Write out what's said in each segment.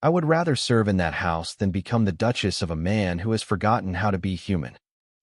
I would rather serve in that house than become the duchess of a man who has forgotten how to be human."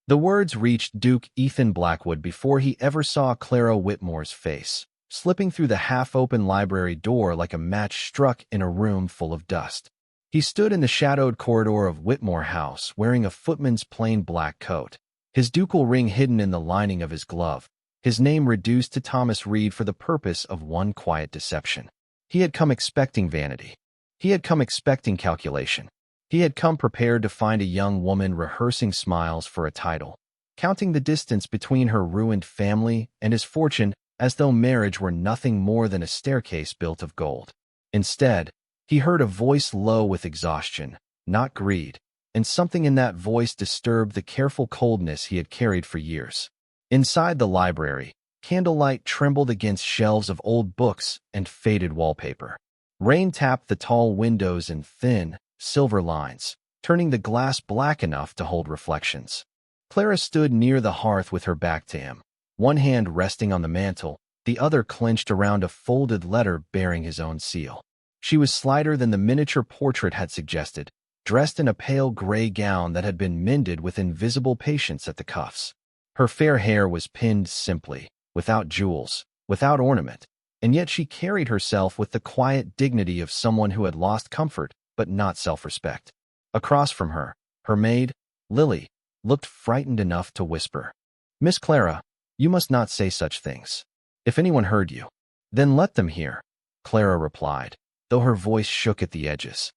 The words reached Duke Ethan Blackwood before he ever saw Clara Whitmore's face, slipping through the half-open library door like a match struck in a room full of dust. He stood in the shadowed corridor of Whitmore House, wearing a footman's plain black coat, his ducal ring hidden in the lining of his glove, his name reduced to Thomas Reed for the purpose of one quiet deception. He had come expecting vanity. He had come expecting calculation. He had come prepared to find a young woman rehearsing smiles for a title, counting the distance between her ruined family and his fortune as though marriage were nothing more than a staircase built of gold. Instead, he heard a voice low with exhaustion, not greed, and something in that voice disturbed the careful coldness he had carried for years. Inside the library, candlelight trembled against shelves of old books and faded wallpaper. Rain tapped the tall windows in thin, silver lines, turning the glass black enough to hold reflections. Clara stood near the hearth with her back to him, one hand resting on the mantel, the other clenched around a folded letter bearing his own seal. She was slighter than the miniature portrait had suggested, dressed in a pale gray gown that had been mended with invisible patience at the cuffs. Her fair hair was pinned simply, without jewels, without ornament, and yet she carried herself with the quiet dignity of someone who had lost comfort but not self-respect. Across from her, her maid, Lily, looked frightened enough to whisper, "Miss Clara, you must not say such things. If anyone heard you, then let them hear," Clara replied, though her voice shook at the edges.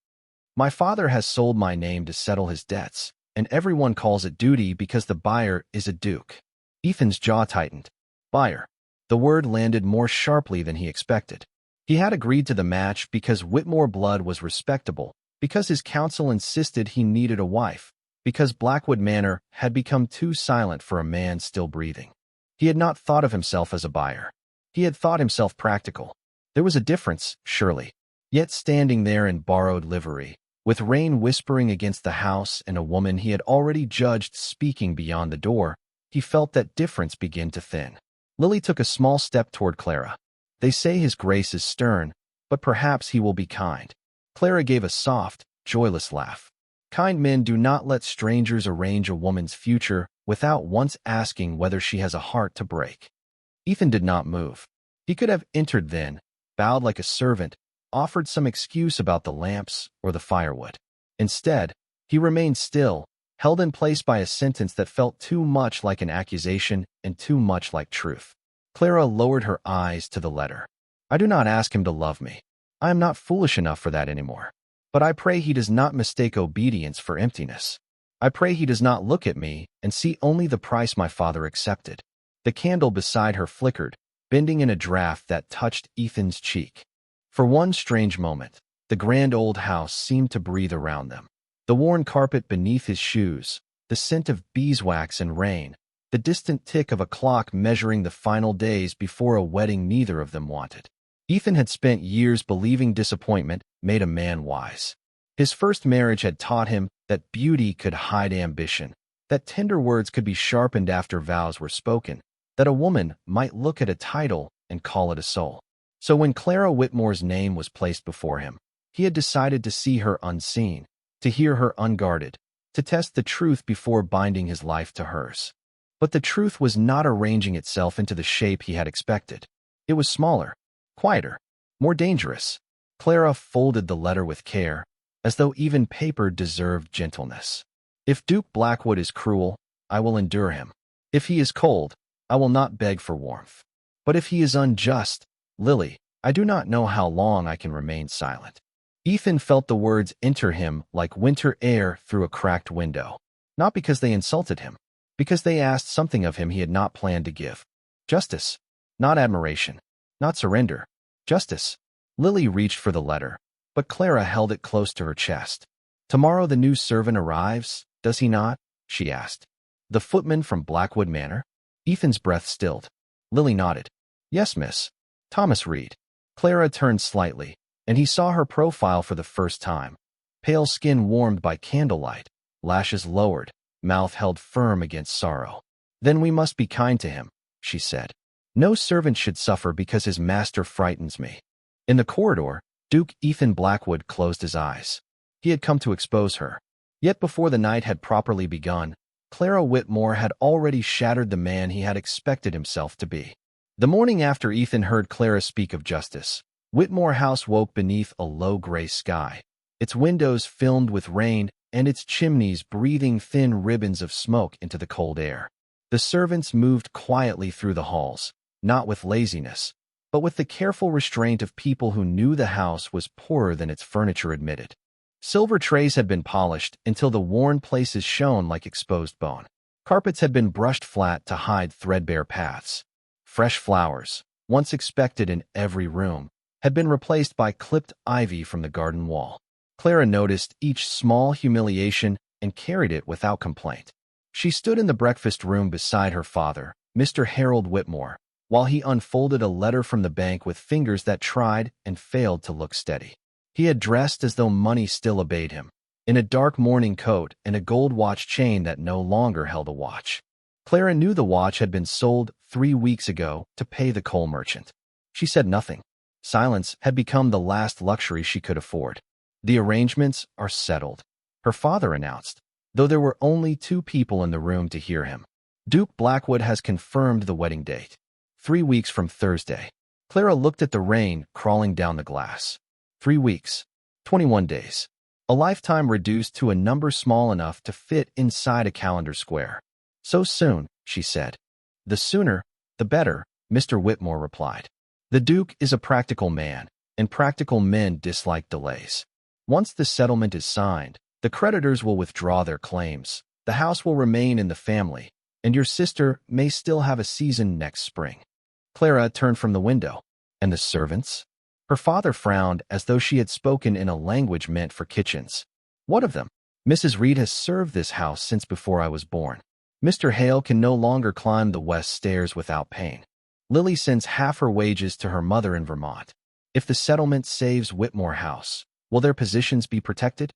"My father has sold my name to settle his debts, and everyone calls it duty because the buyer is a duke." Ethan's jaw tightened. Buyer. The word landed more sharply than he expected. He had agreed to the match because Whitmore blood was respectable, because his counsel insisted he needed a wife, because Blackwood Manor had become too silent for a man still breathing. He had not thought of himself as a buyer. He had thought himself practical. There was a difference, surely. Yet standing there in borrowed livery, with rain whispering against the house and a woman he had already judged speaking beyond the door, he felt that difference begin to thin. Lily took a small step toward Clara. "They say his grace is stern, but perhaps he will be kind." Clara gave a soft, joyless laugh. Kind men do not let strangers arrange a woman's future without once asking whether she has a heart to break. Ethan did not move. He could have entered then, bowed like a servant, offered some excuse about the lamps or the firewood. Instead, he remained still, held in place by a sentence that felt too much like an accusation and too much like truth. Clara lowered her eyes to the letter. "I do not ask him to love me. I am not foolish enough for that anymore. But I pray he does not mistake obedience for emptiness. I pray he does not look at me and see only the price my father accepted." The candle beside her flickered, bending in a draft that touched Ethan's cheek. For one strange moment, the grand old house seemed to breathe around them. The worn carpet beneath his shoes, the scent of beeswax and rain, the distant tick of a clock measuring the final days before a wedding neither of them wanted. Ethan had spent years believing disappointment made a man wise. His first marriage had taught him that beauty could hide ambition, that tender words could be sharpened after vows were spoken, that a woman might look at a title and call it a soul. So when Clara Whitmore's name was placed before him, he had decided to see her unseen, to hear her unguarded, to test the truth before binding his life to hers. But the truth was not arranging itself into the shape he had expected. It was smaller, quieter, more dangerous. Clara folded the letter with care, as though even paper deserved gentleness. "If Duke Blackwood is cruel, I will endure him. If he is cold, I will not beg for warmth. But if he is unjust, Lily, I do not know how long I can remain silent." Ethan felt the words enter him like winter air through a cracked window, not because they insulted him, because they asked something of him he had not planned to give. Justice, not admiration, not surrender. Justice. Lily reached for the letter, but Clara held it close to her chest. "Tomorrow the new servant arrives, does he not?" she asked. "The footman from Blackwood Manor?" Ethan's breath stilled. Lily nodded. "Yes, miss. Thomas Reed." Clara turned slightly, and he saw her profile for the first time. Pale skin warmed by candlelight, lashes lowered, mouth held firm against sorrow. "Then we must be kind to him," she said. "No servant should suffer because his master frightens me." In the corridor, Duke Ethan Blackwood closed his eyes. He had come to expose her. Yet before the night had properly begun, Clara Whitmore had already shattered the man he had expected himself to be. The morning after Ethan heard Clara speak of justice, Whitmore House woke beneath a low gray sky, its windows filmed with rain and its chimneys breathing thin ribbons of smoke into the cold air. The servants moved quietly through the halls, not with laziness, but with the careful restraint of people who knew the house was poorer than its furniture admitted. Silver trays had been polished until the worn places shone like exposed bone. Carpets had been brushed flat to hide threadbare paths. Fresh flowers, once expected in every room, had been replaced by clipped ivy from the garden wall. Clara noticed each small humiliation and carried it without complaint. She stood in the breakfast room beside her father, Mr. Harold Whitmore, while he unfolded a letter from the bank with fingers that tried and failed to look steady. He had dressed as though money still obeyed him, in a dark morning coat and a gold watch chain that no longer held a watch. Clara knew the watch had been sold 3 weeks ago to pay the coal merchant. She said nothing. Silence had become the last luxury she could afford. "The arrangements are settled," her father announced, though there were only 2 people in the room to hear him. "Duke Blackwood has confirmed the wedding date. 3 weeks from Thursday." Clara looked at the rain crawling down the glass. 3 weeks. 21 days. A lifetime reduced to a number small enough to fit inside a calendar square. "So soon," she said. "The sooner, the better," Mr. Whitmore replied. "The Duke is a practical man, and practical men dislike delays. Once the settlement is signed, the creditors will withdraw their claims, the house will remain in the family, and your sister may still have a season next spring." Clara turned from the window. "And the servants?" Her father frowned as though she had spoken in a language meant for kitchens. "What of them? Mrs. Reed has served this house since before I was born. Mr. Hale can no longer climb the west stairs without pain. Lily sends half her wages to her mother in Vermont. If the settlement saves Whitmore House, will their positions be protected?"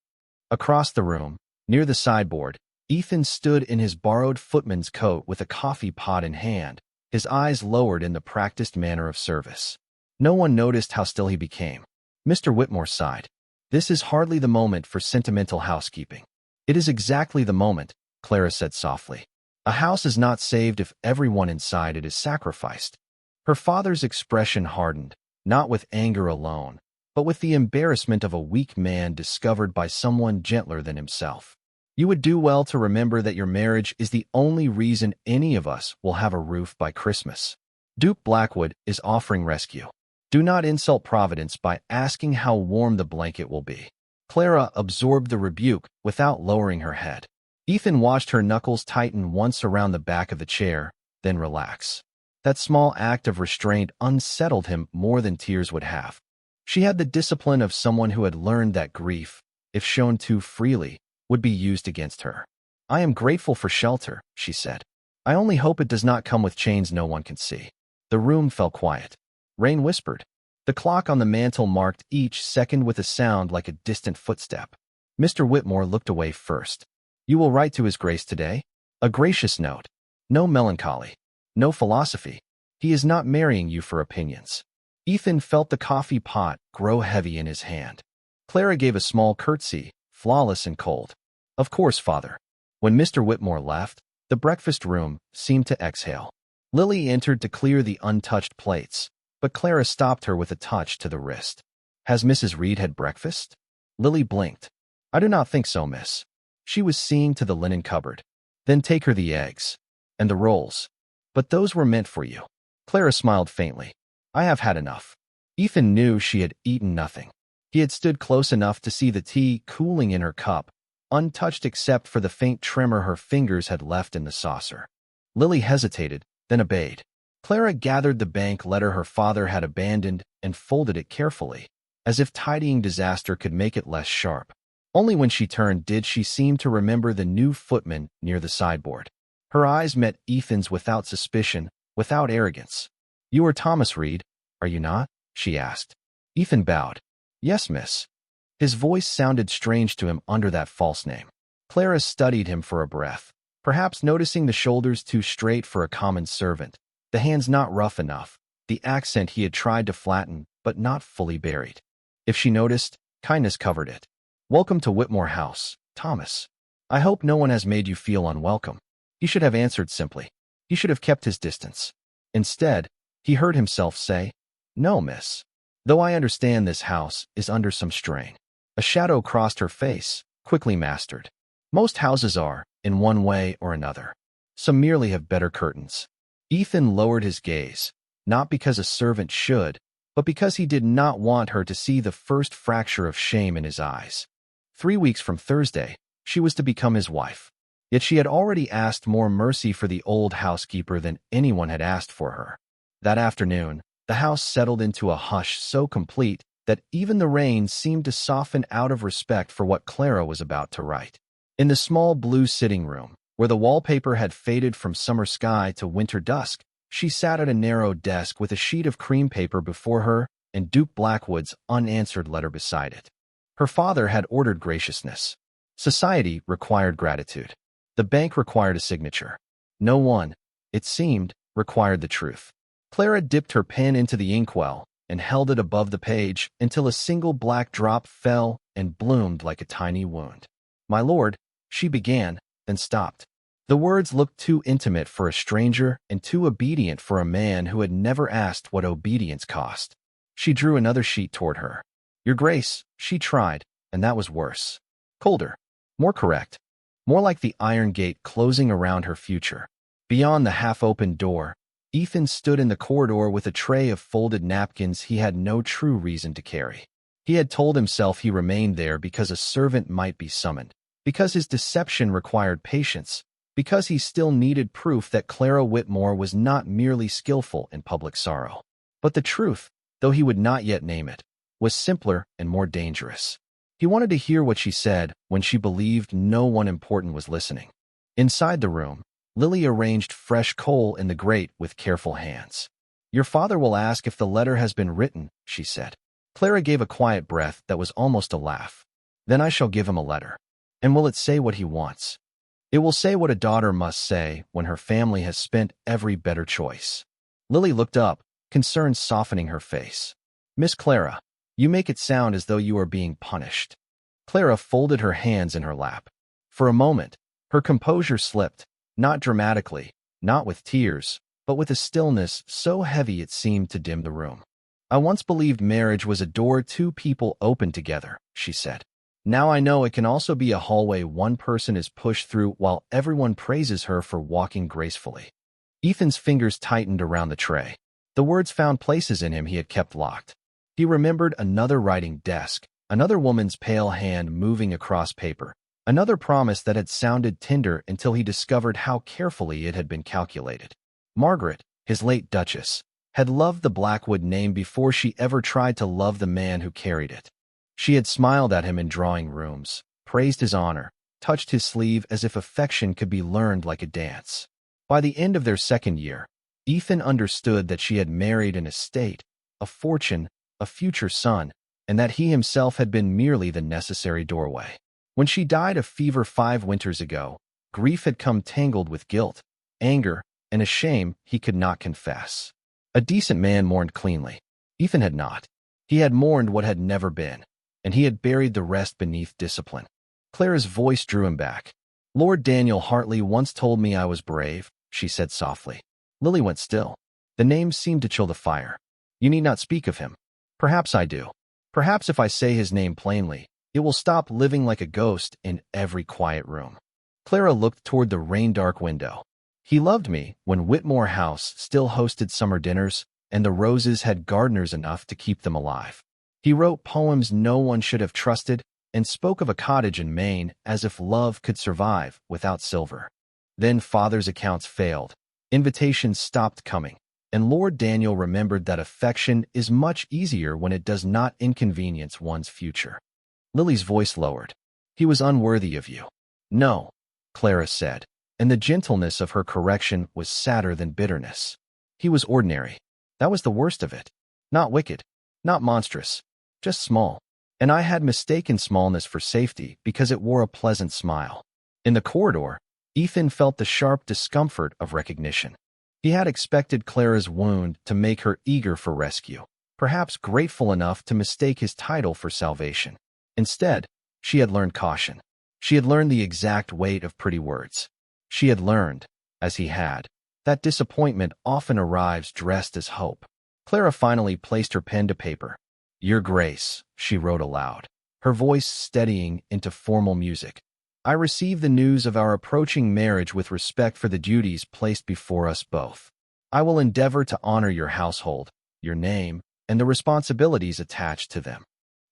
Across the room, near the sideboard, Ethan stood in his borrowed footman's coat with a coffee pot in hand, his eyes lowered in the practiced manner of service. No one noticed how still he became. Mr. Whitmore sighed. "This is hardly the moment for sentimental housekeeping." "It is exactly the moment," Clara said softly. "A house is not saved if everyone inside it is sacrificed." Her father's expression hardened, not with anger alone, but with the embarrassment of a weak man discovered by someone gentler than himself. "You would do well to remember that your marriage is the only reason any of us will have a roof by Christmas. Duke Blackwood is offering rescue. Do not insult Providence by asking how warm the blanket will be." Clara absorbed the rebuke without lowering her head. Ethan watched her knuckles tighten once around the back of the chair, then relax. That small act of restraint unsettled him more than tears would have. She had the discipline of someone who had learned that grief, if shown too freely, would be used against her. "I am grateful for shelter," she said. "I only hope it does not come with chains no one can see." The room fell quiet. Rain whispered. The clock on the mantel marked each second with a sound like a distant footstep. Mr. Whitmore looked away first. "You will write to His Grace today?" A gracious note. No melancholy. No philosophy. He is not marrying you for opinions. Ethan felt the coffee pot grow heavy in his hand. Clara gave a small curtsy, flawless and cold. "Of course, father." When Mr. Whitmore left, the breakfast room seemed to exhale. Lily entered to clear the untouched plates, but Clara stopped her with a touch to the wrist. "Has Mrs. Reed had breakfast?" Lily blinked. "I do not think so, miss." She was seeing to the linen cupboard. "Then take her the eggs. And the rolls. But those were meant for you." Clara smiled faintly. "I have had enough." Ethan knew she had eaten nothing. He had stood close enough to see the tea cooling in her cup, untouched except for the faint tremor her fingers had left in the saucer. Lily hesitated, then obeyed. Clara gathered the bank letter her father had abandoned and folded it carefully, as if tidying disaster could make it less sharp. Only when she turned did she seem to remember the new footman near the sideboard. Her eyes met Ethan's without suspicion, without arrogance. "You are Thomas Reed, are you not?" she asked. Ethan bowed. "Yes, miss." His voice sounded strange to him under that false name. Clara studied him for a breath, perhaps noticing the shoulders too straight for a common servant, the hands not rough enough, the accent he had tried to flatten but not fully buried. If she noticed, kindness covered it. "Welcome to Whitmore House, Thomas. I hope no one has made you feel unwelcome." He should have answered simply. He should have kept his distance. Instead, he heard himself say, "No, miss. Though I understand this house is under some strain." A shadow crossed her face, quickly mastered. Most houses are, in one way or another. Some merely have better curtains. Ethan lowered his gaze, not because a servant should, but because he did not want her to see the first fracture of shame in his eyes. 3 weeks from Thursday, she was to become his wife. Yet she had already asked more mercy for the old housekeeper than anyone had asked for her. That afternoon, the house settled into a hush so complete that even the rain seemed to soften out of respect for what Clara was about to write. In the small blue sitting room, where the wallpaper had faded from summer sky to winter dusk, she sat at a narrow desk with a sheet of cream paper before her and Duke Blackwood's unanswered letter beside it. Her father had ordered graciousness. Society required gratitude. The bank required a signature. No one, it seemed, required the truth. Clara dipped her pen into the inkwell and held it above the page until a single black drop fell and bloomed like a tiny wound. "My lord," she began, then stopped. The words looked too intimate for a stranger and too obedient for a man who had never asked what obedience cost. She drew another sheet toward her. "Your Grace," she tried, and that was worse. Colder. More correct. More like the iron gate closing around her future. Beyond the half-open door, Ethan stood in the corridor with a tray of folded napkins he had no true reason to carry. He had told himself he remained there because a servant might be summoned, because his deception required patience, because he still needed proof that Clara Whitmore was not merely skillful in public sorrow. But the truth, though he would not yet name it, was simpler and more dangerous. He wanted to hear what she said when she believed no one important was listening. Inside the room, Lily arranged fresh coal in the grate with careful hands. "Your father will ask if the letter has been written," she said. Clara gave a quiet breath that was almost a laugh. "Then I shall give him a letter. And will it say what he wants? It will say what a daughter must say when her family has spent every better choice." Lily looked up, concern softening her face. "Miss Clara, you make it sound as though you are being punished." Clara folded her hands in her lap. For a moment, her composure slipped, not dramatically, not with tears, but with a stillness so heavy it seemed to dim the room. "I once believed marriage was a door two people open together," she said. "Now I know it can also be a hallway one person is pushed through while everyone praises her for walking gracefully." Ethan's fingers tightened around the tray. The words found places in him he had kept locked. He remembered another writing desk, another woman's pale hand moving across paper, another promise that had sounded tender until he discovered how carefully it had been calculated. Margaret, his late duchess, had loved the Blackwood name before she ever tried to love the man who carried it. She had smiled at him in drawing rooms, praised his honor, touched his sleeve as if affection could be learned like a dance. By the end of their second year, Ethan understood that she had married an estate, a fortune, a future son, and that he himself had been merely the necessary doorway. When she died of fever 5 winters ago, grief had come tangled with guilt, anger, and a shame he could not confess. A decent man mourned cleanly. Ethan had not. He had mourned what had never been, and he had buried the rest beneath discipline. Clara's voice drew him back. "Lord Daniel Hartley once told me I was brave," she said softly. Lily went still. The name seemed to chill the fire. "You need not speak of him." "Perhaps I do. Perhaps if I say his name plainly, it will stop living like a ghost in every quiet room." Clara looked toward the rain-dark window. "He loved me when Whitmore House still hosted summer dinners, and the roses had gardeners enough to keep them alive. He wrote poems no one should have trusted, and spoke of a cottage in Maine as if love could survive without silver. Then father's accounts failed. Invitations stopped coming, and Lord Daniel remembered that affection is much easier when it does not inconvenience one's future." Lily's voice lowered. "He was unworthy of you." "No," Clara said, and the gentleness of her correction was sadder than bitterness. "He was ordinary. That was the worst of it. Not wicked, not monstrous, just small. And I had mistaken smallness for safety because it wore a pleasant smile." In the corridor, Ethan felt the sharp discomfort of recognition. He had expected Clara's wound to make her eager for rescue. perhaps grateful enough to mistake his title for salvation. Instead, she had learned caution. She had learned the exact weight of pretty words. She had learned, as he had, that disappointment often arrives dressed as hope. Clara finally placed her pen to paper. "Your Grace," she wrote aloud, her voice steadying into formal music. "I receive the news of our approaching marriage with respect for the duties placed before us both. I will endeavor to honor your household, your name, and the responsibilities attached to them."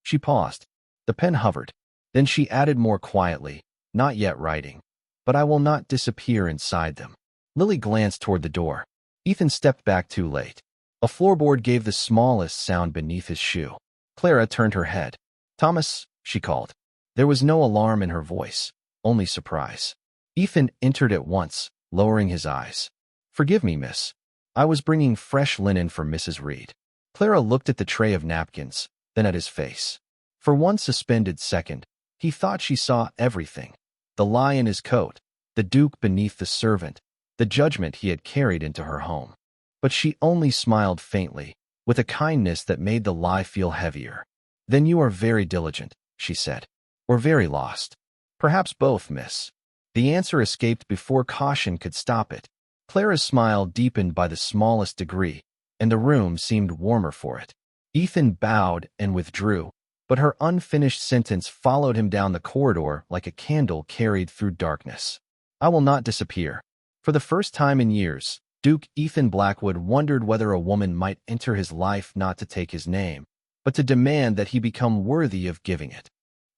She paused. The pen hovered. Then she added more quietly, "Not yet writing, but I will not disappear inside them." Lily glanced toward the door. Ethan stepped back too late. A floorboard gave the smallest sound beneath his shoe. Clara turned her head. "Thomas," she called. There was no alarm in her voice, only surprise. Ethan entered at once, lowering his eyes. "Forgive me, miss. I was bringing fresh linen for Mrs. Reed." Clara looked at the tray of napkins, then at his face. For one suspended second, he thought she saw everything. The lie in his coat, the Duke beneath the servant, the judgment he had carried into her home. But she only smiled faintly, with a kindness that made the lie feel heavier. "Then you are very diligent," she said. "Or very lost." "Perhaps both, miss." The answer escaped before caution could stop it. Clara's smile deepened by the smallest degree, and the room seemed warmer for it. Ethan bowed and withdrew, but her unfinished sentence followed him down the corridor like a candle carried through darkness. "I will not disappear." For the first time in years, Duke Ethan Blackwood wondered whether a woman might enter his life not to take his name, but to demand that he become worthy of giving it.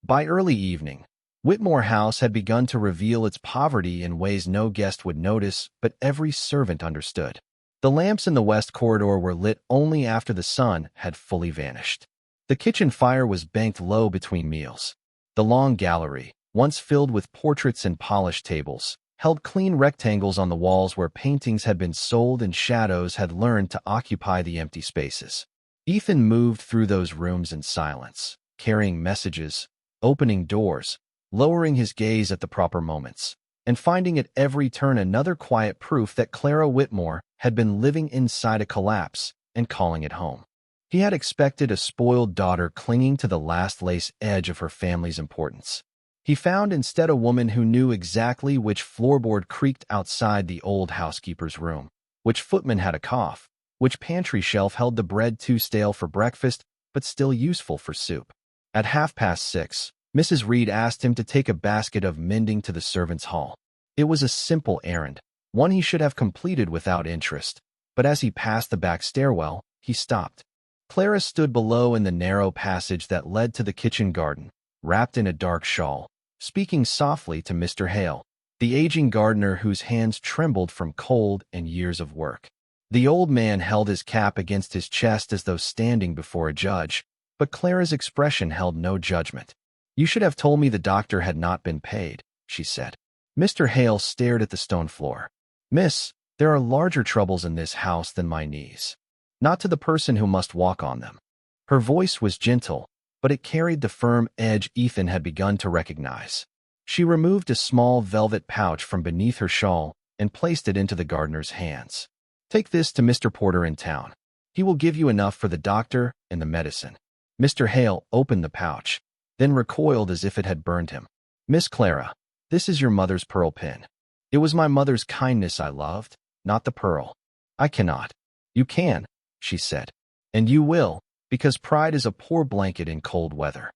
By early evening, Whitmore House had begun to reveal its poverty in ways no guest would notice, but every servant understood. The lamps in the west corridor were lit only after the sun had fully vanished. The kitchen fire was banked low between meals. The long gallery, once filled with portraits and polished tables, held clean rectangles on the walls where paintings had been sold and shadows had learned to occupy the empty spaces. Ethan moved through those rooms in silence, carrying messages, opening doors, lowering his gaze at the proper moments, and finding at every turn another quiet proof that Clara Whitmore had been living inside a collapse and calling it home. He had expected a spoiled daughter clinging to the last lace edge of her family's importance. He found instead a woman who knew exactly which floorboard creaked outside the old housekeeper's room, which footman had a cough, which pantry shelf held the bread too stale for breakfast but still useful for soup. At 6:30, Mrs. Reed asked him to take a basket of mending to the servants' hall. It was a simple errand, one he should have completed without interest, but as he passed the back stairwell, he stopped. Clara stood below in the narrow passage that led to the kitchen garden, wrapped in a dark shawl, speaking softly to Mr. Hale, the aging gardener whose hands trembled from cold and years of work. The old man held his cap against his chest as though standing before a judge, but Clara's expression held no judgment. "You should have told me the doctor had not been paid," she said. Mr. Hale stared at the stone floor. "Miss, there are larger troubles in this house than my knees. Not to the person who must walk on them." Her voice was gentle, but it carried the firm edge Ethan had begun to recognize. She removed a small velvet pouch from beneath her shawl and placed it into the gardener's hands. "Take this to Mr. Porter in town. He will give you enough for the doctor and the medicine." Mr. Hale opened the pouch, then recoiled as if it had burned him. "Miss Clara, this is your mother's pearl pin. It was my mother's kindness I loved, not the pearl." "I cannot." "You can," she said. "And you will, because pride is a poor blanket in cold weather."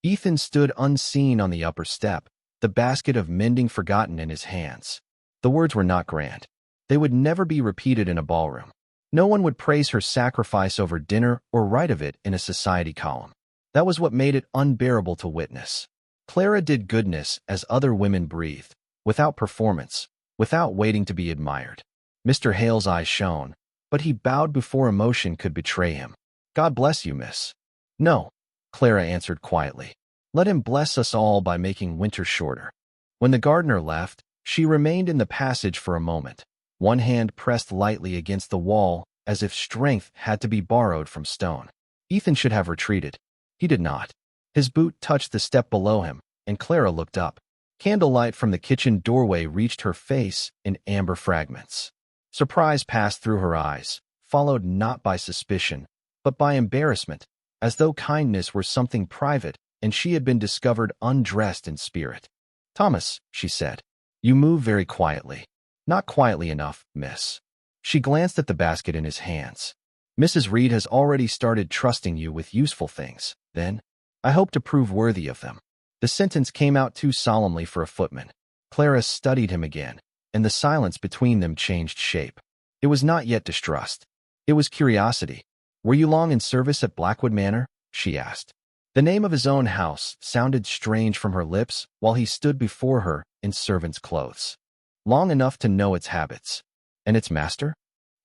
Ethan stood unseen on the upper step, the basket of mending forgotten in his hands. The words were not grand. They would never be repeated in a ballroom. No one would praise her sacrifice over dinner or write of it in a society column. That was what made it unbearable to witness. Clara did goodness as other women breathed, without performance, without waiting to be admired. Mr. Hale's eyes shone, but he bowed before emotion could betray him. "God bless you, miss." "No," Clara answered quietly. "Let him bless us all by making winter shorter." When the gardener left, she remained in the passage for a moment, one hand pressed lightly against the wall as if strength had to be borrowed from stone. Ethan should have retreated. He did not. His boot touched the step below him, and Clara looked up. Candlelight from the kitchen doorway reached her face in amber fragments. Surprise passed through her eyes, followed not by suspicion, but by embarrassment, as though kindness were something private and she had been discovered undressed in spirit. "Thomas," she said, "you move very quietly." "Not quietly enough, miss." She glanced at the basket in his hands. "Mrs. Reed has already started trusting you with useful things, then. I hope to prove worthy of them." The sentence came out too solemnly for a footman. Clara studied him again, and the silence between them changed shape. It was not yet distrust. It was curiosity. "Were you long in service at Blackwood Manor?" she asked. The name of his own house sounded strange from her lips while he stood before her in servant's clothes. "Long enough to know its habits." "And its master?"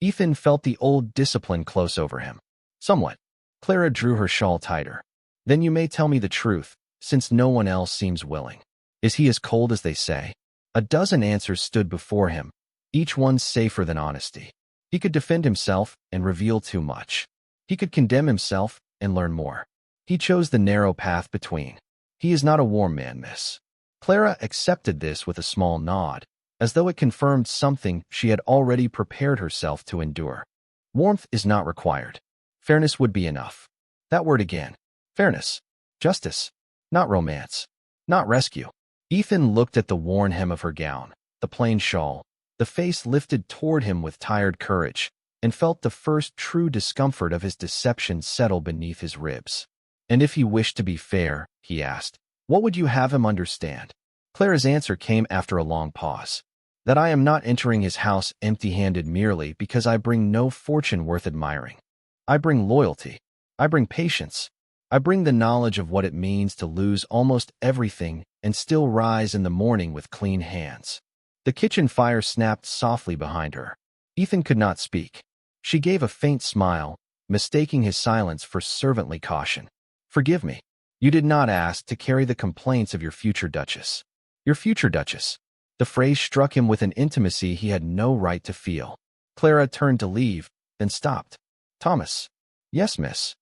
Ethan felt the old discipline close over him. "Somewhat." Clara drew her shawl tighter. "Then you may tell me the truth, since no one else seems willing. Is he as cold as they say?" A dozen answers stood before him, each one safer than honesty. He could defend himself and reveal too much. He could condemn himself and learn more. He chose the narrow path between. "He is not a warm man, miss." Clara accepted this with a small nod, as though it confirmed something she had already prepared herself to endure. "Warmth is not required. Fairness would be enough." That word again. Fairness. Justice. Not romance. Not rescue. Ethan looked at the worn hem of her gown, the plain shawl, the face lifted toward him with tired courage, and felt the first true discomfort of his deception settle beneath his ribs. "And if he wished to be fair," he asked, "what would you have him understand?" Clara's answer came after a long pause. "That I am not entering his house empty-handed merely because I bring no fortune worth admiring. I bring loyalty. I bring patience. I bring the knowledge of what it means to lose almost everything and still rise in the morning with clean hands." The kitchen fire snapped softly behind her. Ethan could not speak. She gave a faint smile, mistaking his silence for servantly caution. "Forgive me. You did not ask to carry the complaints of your future duchess." "Your future duchess." The phrase struck him with an intimacy he had no right to feel. Clara turned to leave, then stopped. "Thomas." "Yes, miss."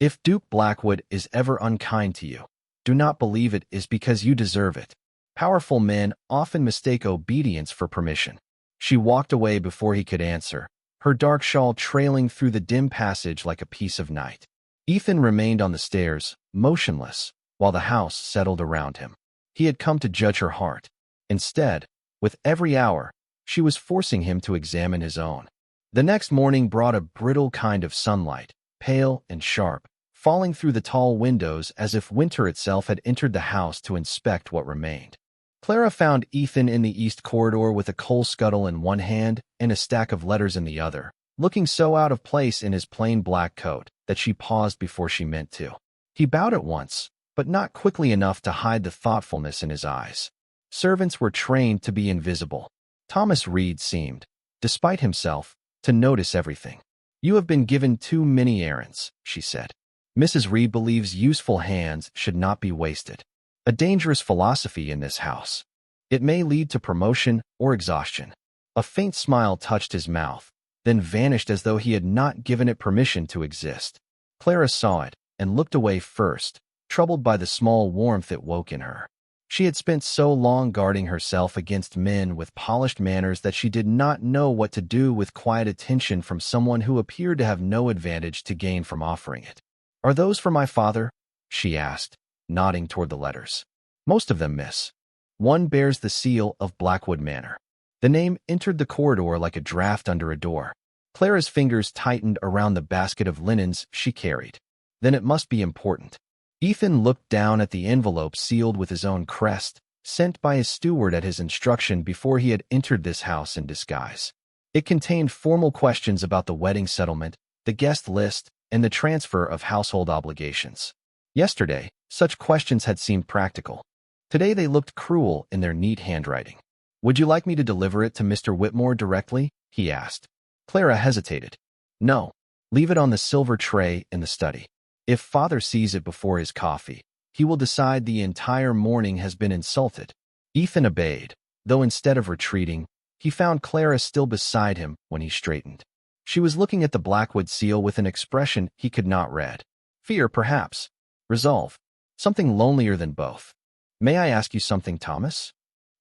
"If Duke Blackwood is ever unkind to you, do not believe it is because you deserve it. Powerful men often mistake obedience for permission." She walked away before he could answer, her dark shawl trailing through the dim passage like a piece of night. Ethan remained on the stairs, motionless, while the house settled around him. He had come to judge her heart. Instead, with every hour, she was forcing him to examine his own. The next morning brought a brittle kind of sunlight, pale and sharp, falling through the tall windows as if winter itself had entered the house to inspect what remained. Clara found Ethan in the east corridor with a coal scuttle in one hand and a stack of letters in the other, looking so out of place in his plain black coat that she paused before she meant to. He bowed at once, but not quickly enough to hide the thoughtfulness in his eyes. Servants were trained to be invisible. Thomas Reed seemed, despite himself, to notice everything. "You have been given too many errands," she said. "Mrs. Reed believes useful hands should not be wasted. A dangerous philosophy in this house. It may lead to promotion or exhaustion." A faint smile touched his mouth, then vanished as though he had not given it permission to exist. Clara saw it and looked away first, troubled by the small warmth it woke in her. She had spent so long guarding herself against men with polished manners that she did not know what to do with quiet attention from someone who appeared to have no advantage to gain from offering it. "Are those for my father?" she asked, nodding toward the letters. "Most of them, miss. One bears the seal of Blackwood Manor." The name entered the corridor like a draft under a door. Clara's fingers tightened around the basket of linens she carried. Then it must be important. Ethan looked down at the envelope sealed with his own crest, sent by his steward at his instruction before he had entered this house in disguise. It contained formal questions about the wedding settlement, the guest list, and the transfer of household obligations. Yesterday, such questions had seemed practical. Today they looked cruel in their neat handwriting. "Would you like me to deliver it to Mr. Whitmore directly?" he asked. Clara hesitated. "No. Leave it on the silver tray in the study. If father sees it before his coffee, he will decide the entire morning has been insulted." Ethan obeyed, though instead of retreating, he found Clara still beside him when he straightened. She was looking at the Blackwood seal with an expression he could not read. Fear, perhaps. Resolve. Something lonelier than both. "May I ask you something, Thomas?"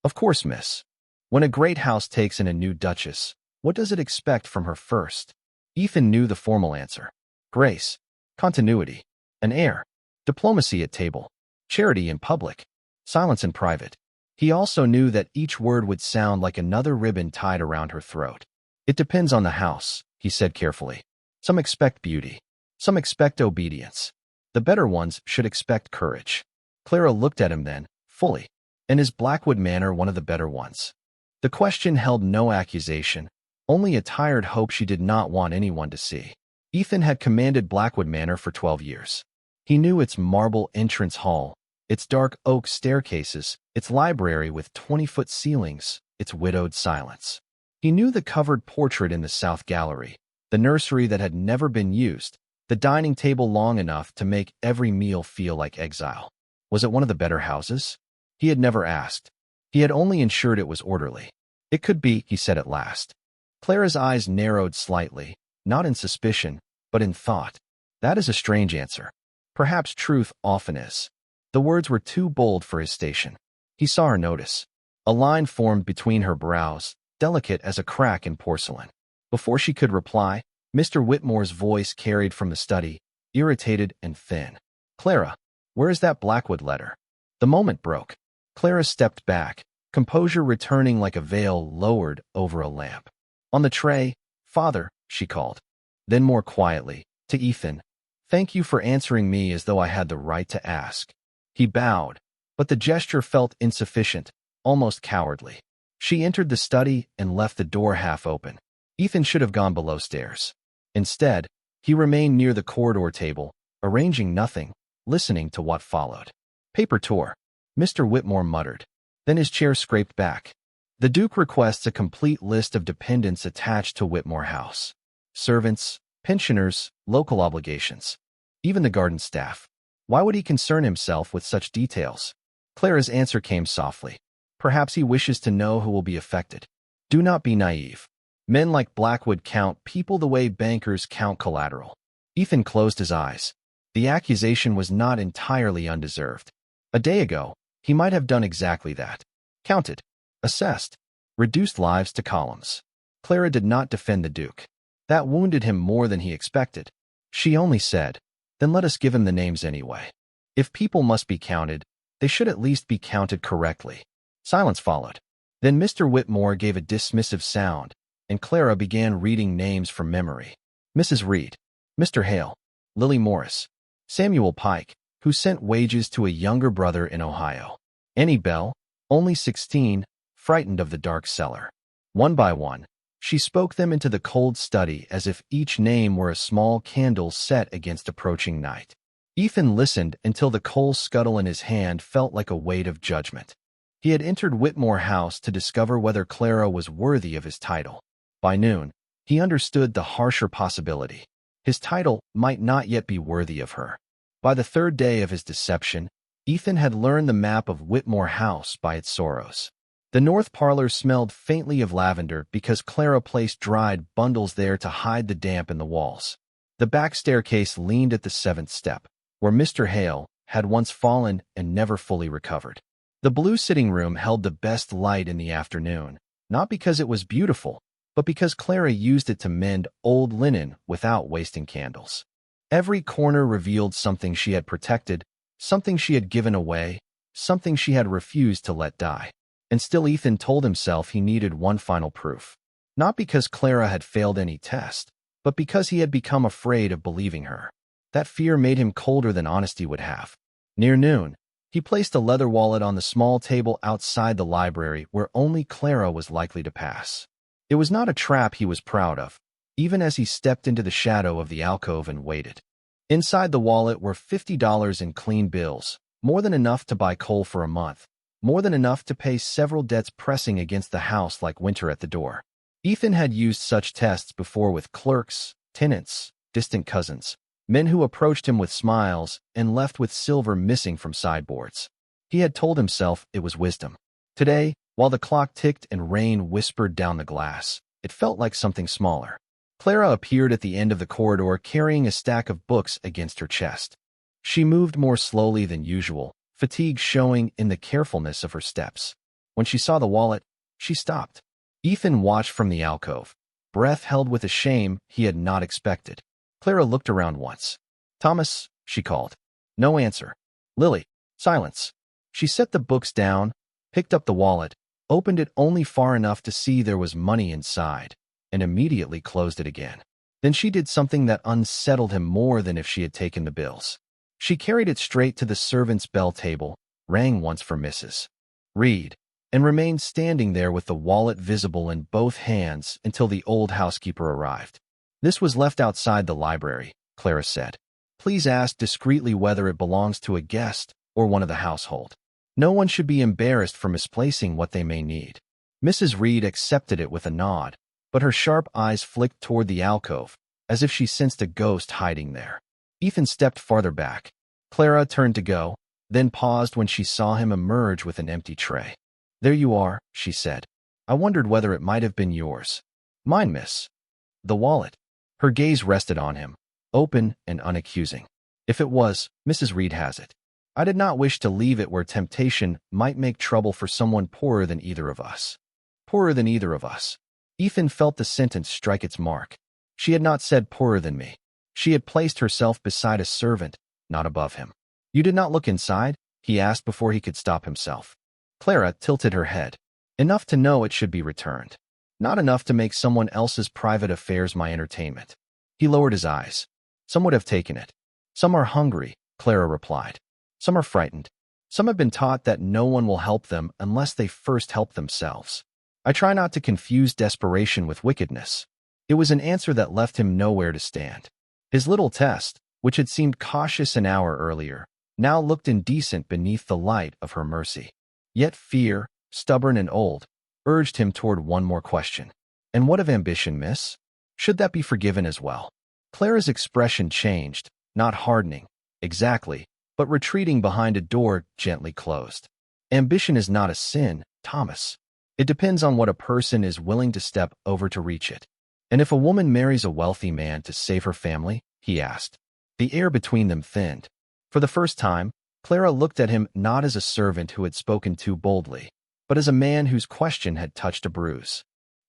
"Of course, miss." "When a great house takes in a new duchess, what does it expect from her first?" Ethan knew the formal answer. grace, continuity, an air, diplomacy at table, charity in public, silence in private. He also knew that each word would sound like another ribbon tied around her throat. It depends on the house, he said carefully. Some expect beauty. Some expect obedience. The better ones should expect courage. Clara looked at him then, fully. And is Blackwood Manor one of the better ones? The question held no accusation, only a tired hope she did not want anyone to see. Ethan had commanded Blackwood Manor for 12 years. He knew its marble entrance hall, its dark oak staircases, its library with 20-foot ceilings, its widowed silence. He knew the covered portrait in the south gallery, the nursery that had never been used, the dining table long enough to make every meal feel like exile. Was it one of the better houses? He had never asked. He had only ensured it was orderly. It could be, he said at last. Clara's eyes narrowed slightly, not in suspicion, but in thought. That is a strange answer. Perhaps truth often is. The words were too bold for his station. He saw her notice. A line formed between her brows, delicate as a crack in porcelain. Before she could reply, Mr. Whitmore's voice carried from the study, irritated and thin. Clara, where is that Blackwood letter? The moment broke. Clara stepped back, composure returning like a veil lowered over a lamp. On the tray, Father, she called. Then more quietly, to Ethan, thank you for answering me as though I had the right to ask. He bowed, but the gesture felt insufficient, almost cowardly. She entered the study and left the door half open. Ethan should have gone below stairs. Instead, he remained near the corridor table, arranging nothing, listening to what followed. Paper tour, Mr. Whitmore muttered. Then his chair scraped back. The Duke requests a complete list of dependents attached to Whitmore House. Servants, pensioners, local obligations. Even the garden staff. Why would he concern himself with such details? Clara's answer came softly. Perhaps he wishes to know who will be affected. Do not be naive. Men like Blackwood count people the way bankers count collateral. Ethan closed his eyes. The accusation was not entirely undeserved. A day ago, he might have done exactly that. Counted, assessed, reduced lives to columns. Clara did not defend the Duke. That wounded him more than he expected. She only said, then let us give him the names anyway. If people must be counted, they should at least be counted correctly. Silence followed. Then Mr. Whitmore gave a dismissive sound, and Clara began reading names from memory. Mrs. Reed, Mr. Hale, Lily Morris, Samuel Pike, who sent wages to a younger brother in Ohio. Annie Bell, only 16, frightened of the dark cellar. One by one, she spoke them into the cold study as if each name were a small candle set against approaching night. Ethan listened until the coal scuttle in his hand felt like a weight of judgment. He had entered Whitmore House to discover whether Clara was worthy of his title. By noon, he understood the harsher possibility. His title might not yet be worthy of her. By the third day of his deception, Ethan had learned the map of Whitmore House by its sorrows. The north parlor smelled faintly of lavender because Clara placed dried bundles there to hide the damp in the walls. The back staircase leaned at the 7th step, where Mr. Hale had once fallen and never fully recovered. The blue sitting room held the best light in the afternoon, not because it was beautiful, but because Clara used it to mend old linen without wasting candles. Every corner revealed something she had protected, something she had given away, something she had refused to let die. And still Ethan told himself he needed one final proof. Not because Clara had failed any test, but because he had become afraid of believing her. That fear made him colder than honesty would have. Near noon, he placed a leather wallet on the small table outside the library where only Clara was likely to pass. It was not a trap he was proud of, even as he stepped into the shadow of the alcove and waited. Inside the wallet were $50 in clean bills, more than enough to buy coal for a month, more than enough to pay several debts pressing against the house like winter at the door. Ethan had used such tests before with clerks, tenants, distant cousins, men who approached him with smiles and left with silver missing from sideboards. He had told himself it was wisdom. Today, while the clock ticked and rain whispered down the glass, it felt like something smaller. Clara appeared at the end of the corridor carrying a stack of books against her chest. She moved more slowly than usual, fatigue showing in the carefulness of her steps. When she saw the wallet, she stopped. Ethan watched from the alcove, breath held with a shame he had not expected. Clara looked around once. Thomas, she called. No answer. Lily, silence. She set the books down, picked up the wallet, opened it only far enough to see there was money inside, and immediately closed it again. Then she did something that unsettled him more than if she had taken the bills. She carried it straight to the servants' bell table, rang once for Mrs. Reed, and remained standing there with the wallet visible in both hands until the old housekeeper arrived. This was left outside the library, Clara said. Please ask discreetly whether it belongs to a guest or one of the household. No one should be embarrassed for misplacing what they may need. Mrs. Reed accepted it with a nod, but her sharp eyes flicked toward the alcove, as if she sensed a ghost hiding there. Ethan stepped farther back. Clara turned to go, then paused when she saw him emerge with an empty tray. There you are, she said. I wondered whether it might have been yours. Mine, miss. The wallet. Her gaze rested on him, open and unaccusing. If it was, Mrs. Reed has it. I did not wish to leave it where temptation might make trouble for someone poorer than either of us. Poorer than either of us. Ethan felt the sentence strike its mark. She had not said poorer than me. She had placed herself beside a servant, not above him. You did not look inside? He asked before he could stop himself. Clara tilted her head. Enough to know it should be returned. Not enough to make someone else's private affairs my entertainment. He lowered his eyes. Some would have taken it. Some are hungry, Clara replied. Some are frightened. Some have been taught that no one will help them unless they first help themselves. I try not to confuse desperation with wickedness. It was an answer that left him nowhere to stand. His little test, which had seemed cautious an hour earlier, now looked indecent beneath the light of her mercy. Yet fear, stubborn and old, urged him toward one more question. And what of ambition, miss? Should that be forgiven as well? Clara's expression changed, not hardening, exactly, but retreating behind a door gently closed. Ambition is not a sin, Thomas. It depends on what a person is willing to step over to reach it. And if a woman marries a wealthy man to save her family, he asked. The air between them thinned. For the first time, Clara looked at him not as a servant who had spoken too boldly, but as a man whose question had touched a bruise.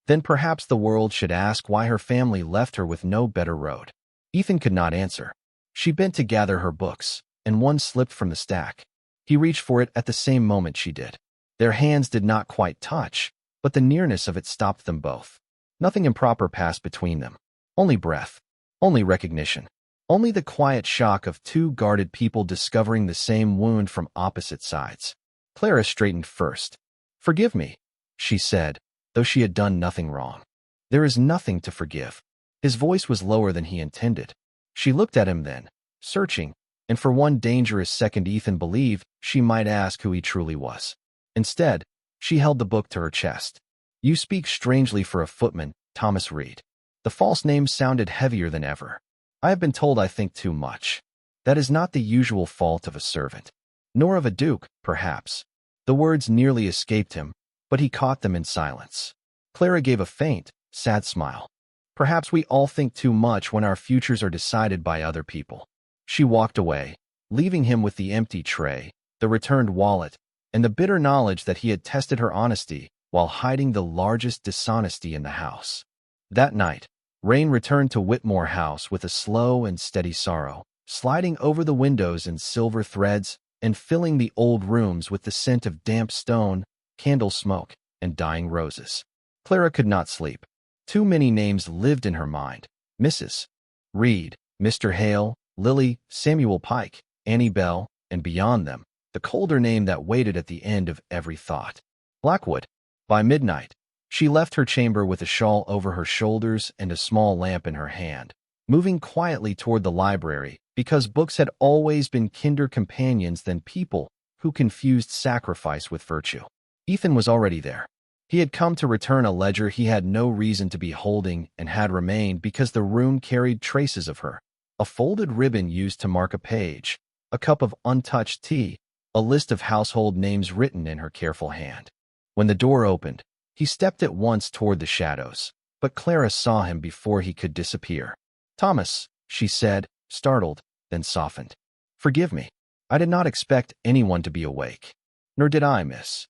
Then perhaps the world should ask why her family left her with no better road. Ethan could not answer. She bent to gather her books, and one slipped from the stack. He reached for it at the same moment she did. Their hands did not quite touch, but the nearness of it stopped them both. Nothing improper passed between them. Only breath. Only recognition. Only the quiet shock of two guarded people discovering the same wound from opposite sides. Clara straightened first. Forgive me, she said, though she had done nothing wrong. There is nothing to forgive. His voice was lower than he intended. She looked at him then, searching, and for one dangerous second Ethan believed she might ask who he truly was. Instead, she held the book to her chest. You speak strangely for a footman, Thomas Reed. The false name sounded heavier than ever. I have been told I think too much. That is not the usual fault of a servant. Nor of a duke, perhaps. The words nearly escaped him, but he caught them in silence. Clara gave a faint, sad smile. Perhaps we all think too much when our futures are decided by other people. She walked away, leaving him with the empty tray, the returned wallet, and the bitter knowledge that he had tested her honesty while hiding the largest dishonesty in the house. That night, rain returned to Whitmore House with a slow and steady sorrow, sliding over the windows in silver threads and filling the old rooms with the scent of damp stone, candle smoke, and dying roses. Clara could not sleep. Too many names lived in her mind. Mrs. Reed, Mr. Hale, Lily, Samuel Pike, Annie Bell, and beyond them, the colder name that waited at the end of every thought. Blackwood. By midnight, she left her chamber with a shawl over her shoulders and a small lamp in her hand, moving quietly toward the library because books had always been kinder companions than people who confused sacrifice with virtue. Ethan was already there. He had come to return a ledger he had no reason to be holding and had remained because the room carried traces of her. A folded ribbon used to mark a page, a cup of untouched tea, a list of household names written in her careful hand. When the door opened, he stepped at once toward the shadows, but Clara saw him before he could disappear. Thomas, she said, startled, then softened. Forgive me. I did not expect anyone to be awake. Nor did I, miss.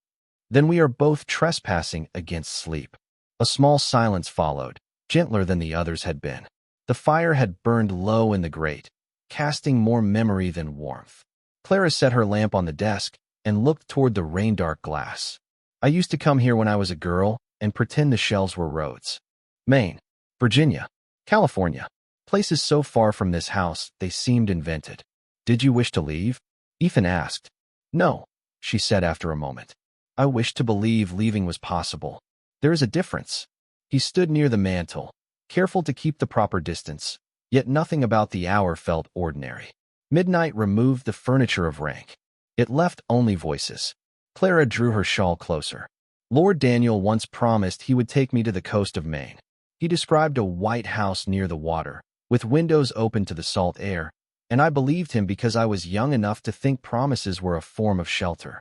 Then we are both trespassing against sleep. A small silence followed, gentler than the others had been. The fire had burned low in the grate, casting more memory than warmth. Clara set her lamp on the desk and looked toward the rain-dark glass. I used to come here when I was a girl and pretend the shelves were roads. Maine, Virginia, California. Places so far from this house they seemed invented. Did you wish to leave? Ethan asked. No, she said after a moment. I wished to believe leaving was possible. There is a difference. He stood near the mantel, careful to keep the proper distance, yet nothing about the hour felt ordinary. Midnight removed the furniture of rank. It left only voices. Clara drew her shawl closer. Lord Daniel once promised he would take me to the coast of Maine. He described a white house near the water, with windows open to the salt air, and I believed him because I was young enough to think promises were a form of shelter.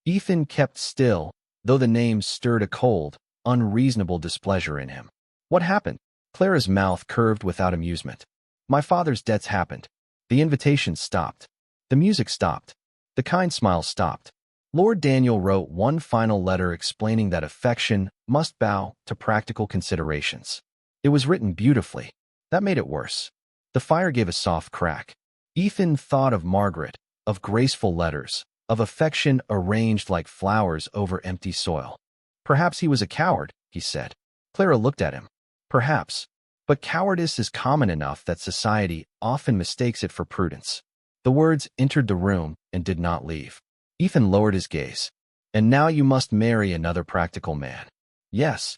Ethan kept still, though the name stirred a cold, unreasonable displeasure in him. What happened? Clara's mouth curved without amusement. My father's debts happened. The invitations stopped. The music stopped. The kind smiles stopped. Lord Daniel wrote one final letter explaining that affection must bow to practical considerations. It was written beautifully. That made it worse. The fire gave a soft crack. Ethan thought of Margaret, of graceful letters, of affection arranged like flowers over empty soil. Perhaps he was a coward, he said. Clara looked at him. Perhaps. But cowardice is common enough that society often mistakes it for prudence. The words entered the room and did not leave. Ethan lowered his gaze. And now you must marry another practical man. Yes.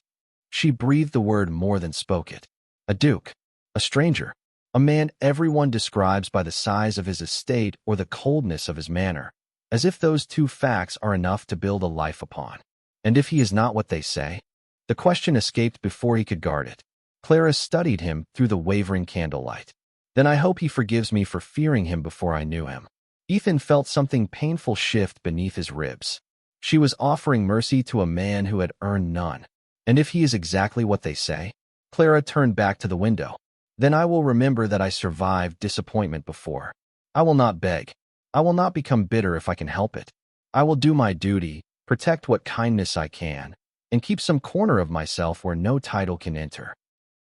She breathed the word more than spoke it. A duke. A stranger. A man everyone describes by the size of his estate or the coldness of his manner, as if those two facts are enough to build a life upon. And if he is not what they say? The question escaped before he could guard it. Clara studied him through the wavering candlelight. Then I hope he forgives me for fearing him before I knew him. Ethan felt something painful shift beneath his ribs. She was offering mercy to a man who had earned none. And if he is exactly what they say? Clara turned back to the window. Then I will remember that I survived disappointment before. I will not beg. I will not become bitter if I can help it. I will do my duty, protect what kindness I can, and keep some corner of myself where no title can enter.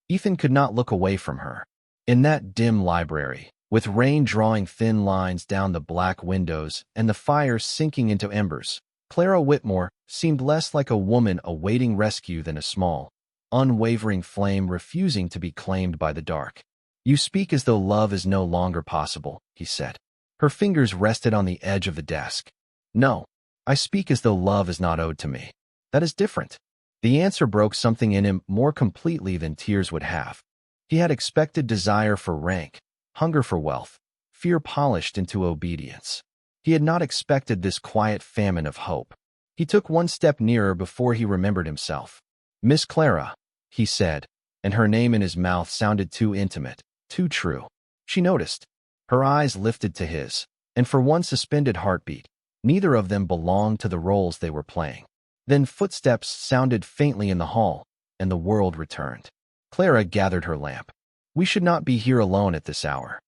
Ethan could not look away from her. In that dim library, with rain drawing thin lines down the black windows and the fire sinking into embers, Clara Whitmore seemed less like a woman awaiting rescue than a small, unwavering flame refusing to be claimed by the dark. You speak as though love is no longer possible, he said. Her fingers rested on the edge of the desk. No, I speak as though love is not owed to me. That is different. The answer broke something in him more completely than tears would have. He had expected desire for rank, hunger for wealth, fear polished into obedience. He had not expected this quiet famine of hope. He took one step nearer before he remembered himself. Miss Clara, he said, and her name in his mouth sounded too intimate, too true. She noticed. Her eyes lifted to his, and for one suspended heartbeat, neither of them belonged to the roles they were playing. Then footsteps sounded faintly in the hall, and the world returned. Clara gathered her lamp. We should not be here alone at this hour.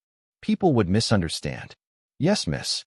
People would misunderstand. Yes, miss.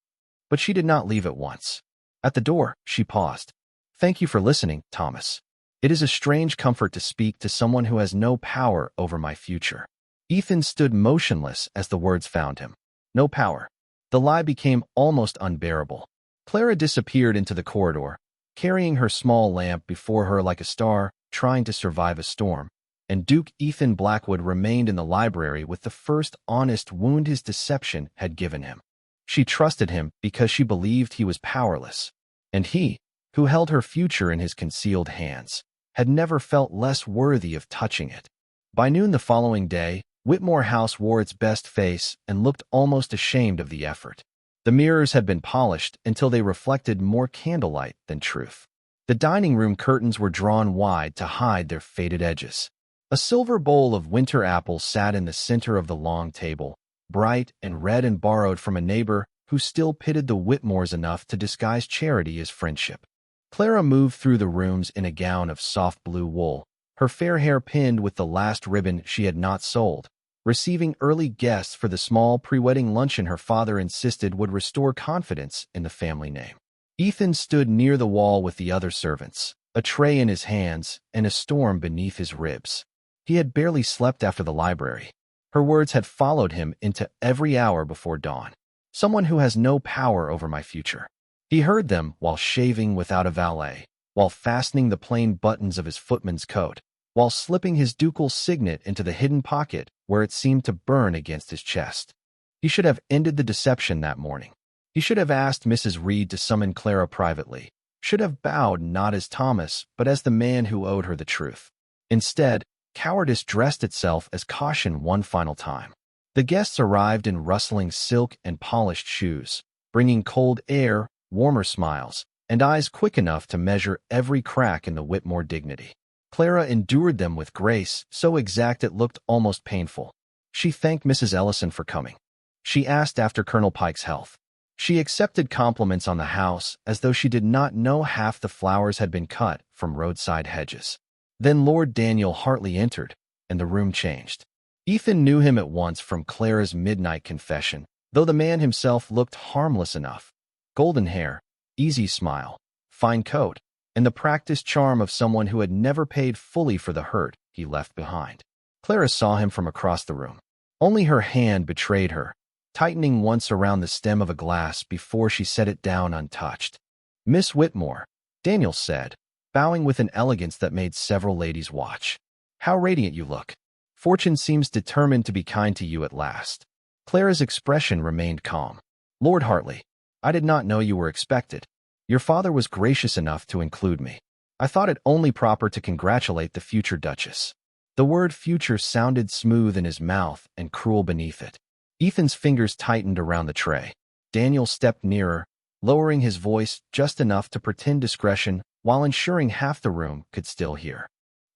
But she did not leave at once. At the door, she paused. Thank you for listening, Thomas. It is a strange comfort to speak to someone who has no power over my future. Ethan stood motionless as the words found him. No power. The lie became almost unbearable. Clara disappeared into the corridor, carrying her small lamp before her like a star, trying to survive a storm, and Duke Ethan Blackwood remained in the library with the first honest wound his deception had given him. She trusted him because she believed he was powerless, and he, who held her future in his concealed hands, had never felt less worthy of touching it. By noon the following day, Whitmore House wore its best face and looked almost ashamed of the effort. The mirrors had been polished until they reflected more candlelight than truth. The dining room curtains were drawn wide to hide their faded edges. A silver bowl of winter apples sat in the center of the long table, bright and red and borrowed from a neighbor who still pitied the Whitmores enough to disguise charity as friendship. Clara moved through the rooms in a gown of soft blue wool, her fair hair pinned with the last ribbon she had not sold, receiving early guests for the small pre-wedding luncheon her father insisted would restore confidence in the family name. Ethan stood near the wall with the other servants, a tray in his hands and a storm beneath his ribs. He had barely slept after the library. Her words had followed him into every hour before dawn. Someone who has no power over my future. He heard them while shaving without a valet, while fastening the plain buttons of his footman's coat, while slipping his ducal signet into the hidden pocket where it seemed to burn against his chest. He should have ended the deception that morning. He should have asked Mrs. Reed to summon Clara privately, should have bowed not as Thomas, but as the man who owed her the truth. Instead, cowardice dressed itself as caution one final time. The guests arrived in rustling silk and polished shoes, bringing cold air, warmer smiles, and eyes quick enough to measure every crack in the Whitmore dignity. Clara endured them with grace, so exact it looked almost painful. She thanked Mrs. Ellison for coming. She asked after Colonel Pike's health. She accepted compliments on the house as though she did not know half the flowers had been cut from roadside hedges. Then Lord Daniel Hartley entered, and the room changed. Ethan knew him at once from Clara's midnight confession, though the man himself looked harmless enough. Golden hair, easy smile, fine coat, and the practiced charm of someone who had never paid fully for the hurt he left behind. Clara saw him from across the room. Only her hand betrayed her, tightening once around the stem of a glass before she set it down untouched. "Miss Whitmore," Daniel said, bowing with an elegance that made several ladies watch. "How radiant you look. Fortune seems determined to be kind to you at last." Clara's expression remained calm. "Lord Hartley, I did not know you were expected. Your father was gracious enough to include me. I thought it only proper to congratulate the future Duchess." The word future sounded smooth in his mouth and cruel beneath it. Ethan's fingers tightened around the tray. Daniel stepped nearer, lowering his voice just enough to pretend discretion while ensuring half the room could still hear.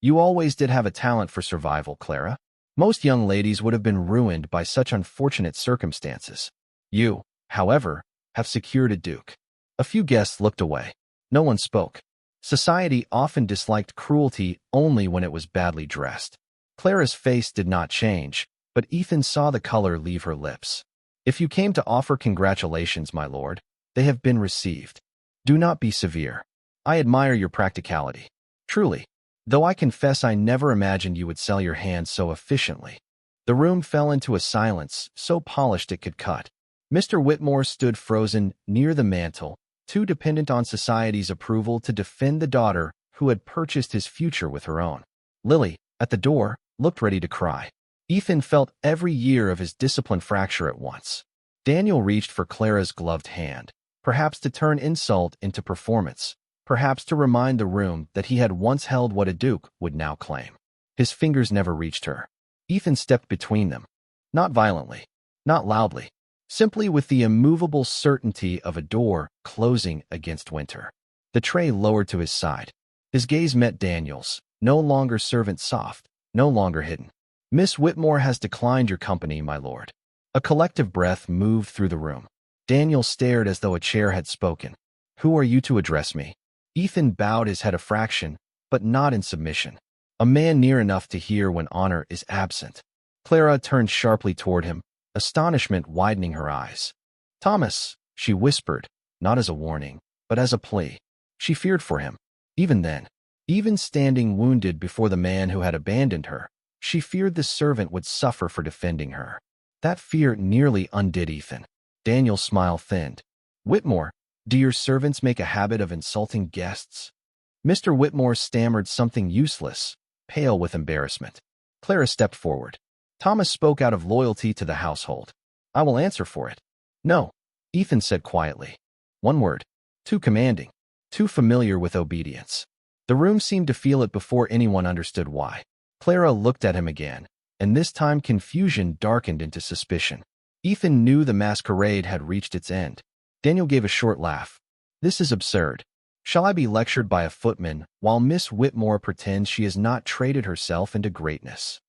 "You always did have a talent for survival, Clara. Most young ladies would have been ruined by such unfortunate circumstances. You, however, have secured a duke." A few guests looked away. No one spoke. Society often disliked cruelty only when it was badly dressed. Clara's face did not change, but Ethan saw the color leave her lips. "If you came to offer congratulations, my lord, they have been received. Do not be severe. I admire your practicality. Truly. Though I confess I never imagined you would sell your hand so efficiently." The room fell into a silence so polished it could cut. Mr. Whitmore stood frozen near the mantel, too dependent on society's approval to defend the daughter who had purchased his future with her own. Lily, at the door, looked ready to cry. Ethan felt every year of his discipline fracture at once. Daniel reached for Clara's gloved hand, perhaps to turn insult into performance, perhaps to remind the room that he had once held what a duke would now claim. His fingers never reached her. Ethan stepped between them. Not violently, not loudly, simply with the immovable certainty of a door closing against winter. The tray lowered to his side. His gaze met Daniel's, no longer servant soft, no longer hidden. "Miss Whitmore has declined your company, my lord." A collective breath moved through the room. Daniel stared as though a chair had spoken. "Who are you to address me?" Ethan bowed his head a fraction, but not in submission. A man near enough to hear when honor is absent. Clara turned sharply toward him, astonishment widening her eyes. "Thomas," she whispered, not as a warning, but as a plea. She feared for him. Even then, even standing wounded before the man who had abandoned her, she feared the servant would suffer for defending her. That fear nearly undid Ethan. Daniel's smile thinned. "Whitmore, do your servants make a habit of insulting guests?" Mr. Whitmore stammered something useless, pale with embarrassment. Clara stepped forward. "Thomas spoke out of loyalty to the household. I will answer for it." "No," Ethan said quietly. One word. Too commanding. Too familiar with obedience. The room seemed to feel it before anyone understood why. Clara looked at him again, and this time confusion darkened into suspicion. Ethan knew the masquerade had reached its end. Daniel gave a short laugh. "This is absurd. Shall I be lectured by a footman while Miss Whitmore pretends she has not traded herself into greatness?"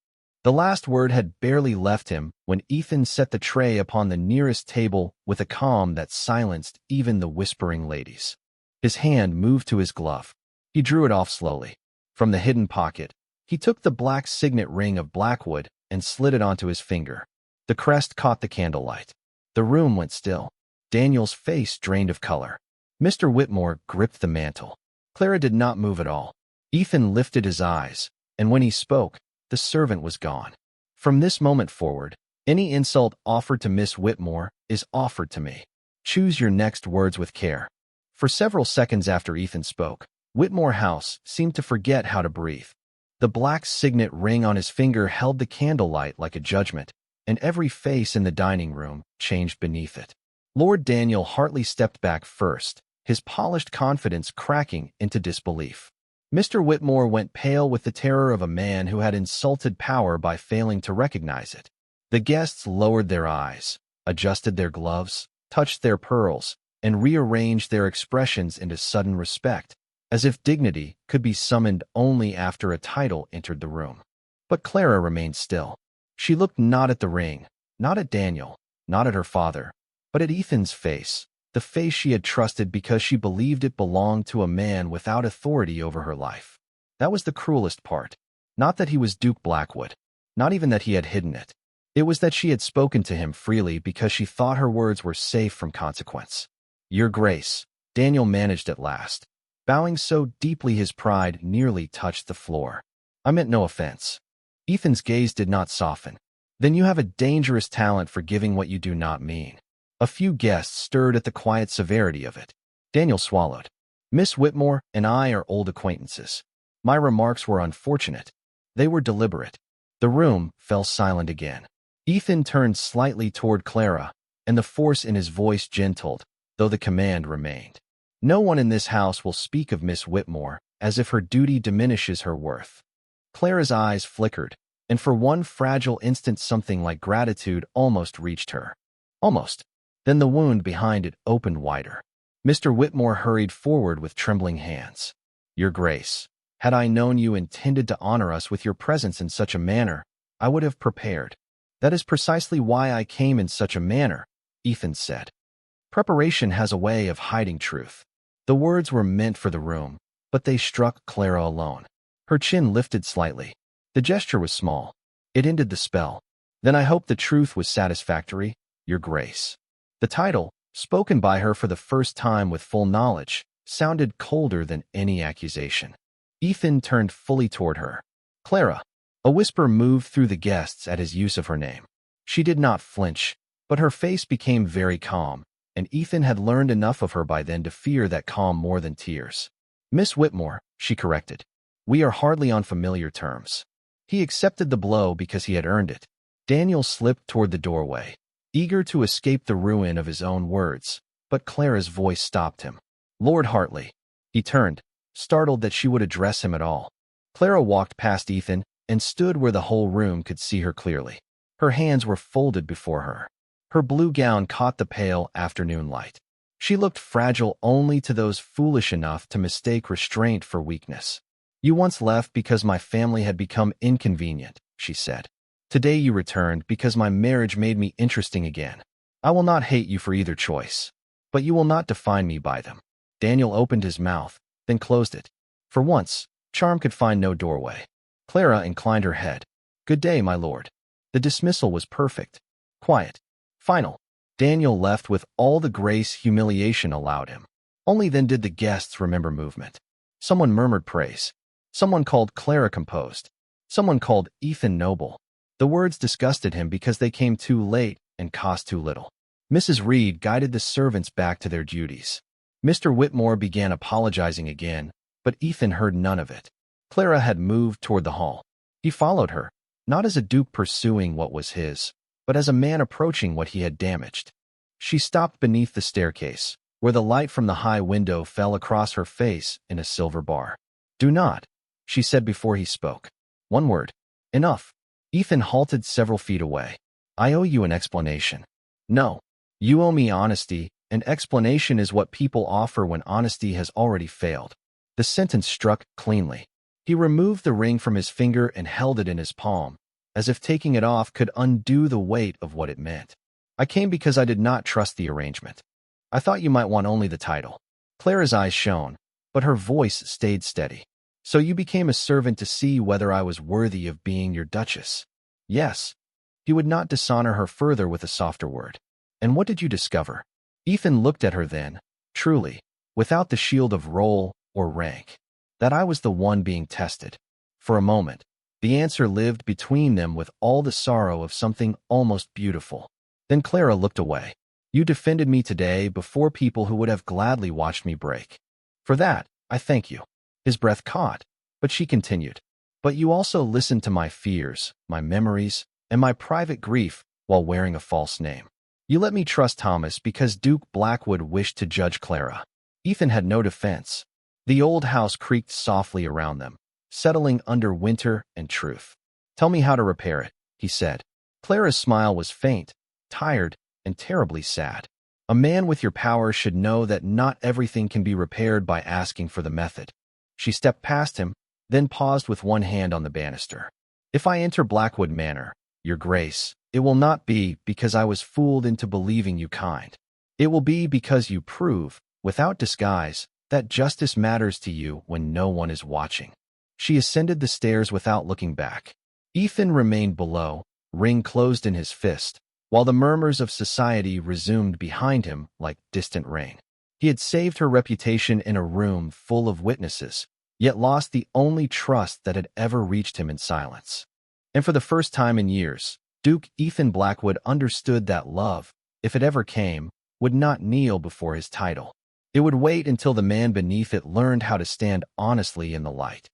The last word had barely left him when Ethan set the tray upon the nearest table with a calm that silenced even the whispering ladies. His hand moved to his glove. He drew it off slowly. From the hidden pocket, he took the black signet ring of Blackwood and slid it onto his finger. The crest caught the candlelight. The room went still. Daniel's face drained of color. Mr. Whitmore gripped the mantle. Clara did not move at all. Ethan lifted his eyes, and when he spoke, the servant was gone. From this moment forward, any insult offered to Miss Whitmore is offered to me. Choose your next words with care." For several seconds after Ethan spoke, Whitmore House seemed to forget how to breathe. The black signet ring on his finger held the candlelight like a judgment, and every face in the dining room changed beneath it. Lord Daniel Hartley stepped back first, his polished confidence cracking into disbelief. Mr. Whitmore went pale with the terror of a man who had insulted power by failing to recognize it. The guests lowered their eyes, adjusted their gloves, touched their pearls, and rearranged their expressions into sudden respect, as if dignity could be summoned only after a title entered the room. But Clara remained still. She looked not at the ring, not at Daniel, not at her father, but at Ethan's face, the face she had trusted because she believed it belonged to a man without authority over her life. That was the cruelest part. Not that he was Duke Blackwood, not even that he had hidden it. It was that she had spoken to him freely because she thought her words were safe from consequence. "Your Grace," Daniel managed at last, bowing so deeply his pride nearly touched the floor. "I meant no offense." Ethan's gaze did not soften. "Then you have a dangerous talent for giving what you do not mean." A few guests stirred at the quiet severity of it. Daniel swallowed. "Miss Whitmore and I are old acquaintances. My remarks were unfortunate. They were deliberate." The room fell silent again. Ethan turned slightly toward Clara, and the force in his voice gentled, though the command remained. "No one in this house will speak of Miss Whitmore as if her duty diminishes her worth." Clara's eyes flickered, and for one fragile instant something like gratitude almost reached her. Almost. Then the wound behind it opened wider. Mr. Whitmore hurried forward with trembling hands. "Your Grace, had I known you intended to honor us with your presence in such a manner, I would have prepared." "That is precisely why I came in such a manner," Ethan said. "Preparation has a way of hiding truth." The words were meant for the room, but they struck Clara alone. Her chin lifted slightly. The gesture was small. It ended the spell. "Then I hope the truth was satisfactory, Your Grace." The title, spoken by her for the first time with full knowledge, sounded colder than any accusation. Ethan turned fully toward her. "Clara." A whisper moved through the guests at his use of her name. She did not flinch, but her face became very calm, and Ethan had learned enough of her by then to fear that calm more than tears. "Miss Whitmore," she corrected. "We are hardly on familiar terms." He accepted the blow because he had earned it. Daniel slipped toward the doorway, eager to escape the ruin of his own words, but Clara's voice stopped him. "Lord Hartley." He turned, startled that she would address him at all. Clara walked past Ethan and stood where the whole room could see her clearly. Her hands were folded before her. Her blue gown caught the pale afternoon light. She looked fragile only to those foolish enough to mistake restraint for weakness. "You once left because my family had become inconvenient," she said. "Today you returned because my marriage made me interesting again. I will not hate you for either choice, but you will not define me by them." Daniel opened his mouth, then closed it. For once, charm could find no doorway. Clara inclined her head. "Good day, my lord." The dismissal was perfect, quiet, final. Daniel left with all the grace humiliation allowed him. Only then did the guests remember movement. Someone murmured praise. Someone called Clara composed. Someone called Ethan noble. The words disgusted him because they came too late and cost too little. Mrs. Reed guided the servants back to their duties. Mr. Whitmore began apologizing again, but Ethan heard none of it. Clara had moved toward the hall. He followed her, not as a duke pursuing what was his, but as a man approaching what he had damaged. She stopped beneath the staircase, where the light from the high window fell across her face in a silver bar. "Do not," she said before he spoke. "One word. Enough." Ethan halted several feet away. "I owe you an explanation." "No. You owe me honesty, and explanation is what people offer when honesty has already failed." The sentence struck cleanly. He removed the ring from his finger and held it in his palm, as if taking it off could undo the weight of what it meant. "I came because I did not trust the arrangement. I thought you might want only the title." Clara's eyes shone, but her voice stayed steady. "So you became a servant to see whether I was worthy of being your duchess?" "Yes." He would not dishonor her further with a softer word. "And what did you discover?" Ethan looked at her then, truly, without the shield of role or rank. "That I was the one being tested." For a moment, The answer lived between them with all the sorrow of something almost beautiful. Then Clara looked away. You defended me today before people who would have gladly watched me break. For that, I thank you. His breath caught, but she continued. But you also listened to my fears, my memories, and my private grief while wearing a false name. You let me trust Thomas because Duke Blackwood wished to judge Clara. Ethan had no defense. The old house creaked softly around them, settling under winter and truth. Tell me how to repair it, he said. Clara's smile was faint, tired, and terribly sad. A man with your power should know that not everything can be repaired by asking for the method. She stepped past him, then paused with one hand on the banister. If I enter Blackwood Manor, your grace, it will not be because I was fooled into believing you kind. It will be because you prove, without disguise, that justice matters to you when no one is watching. She ascended the stairs without looking back. Ethan remained below, ring closed in his fist, while the murmurs of society resumed behind him like distant rain. He had saved her reputation in a room full of witnesses, yet lost the only trust that had ever reached him in silence. And for the first time in years, Duke Ethan Blackwood understood that love, if it ever came, would not kneel before his title. It would wait until the man beneath it learned how to stand honestly in the light.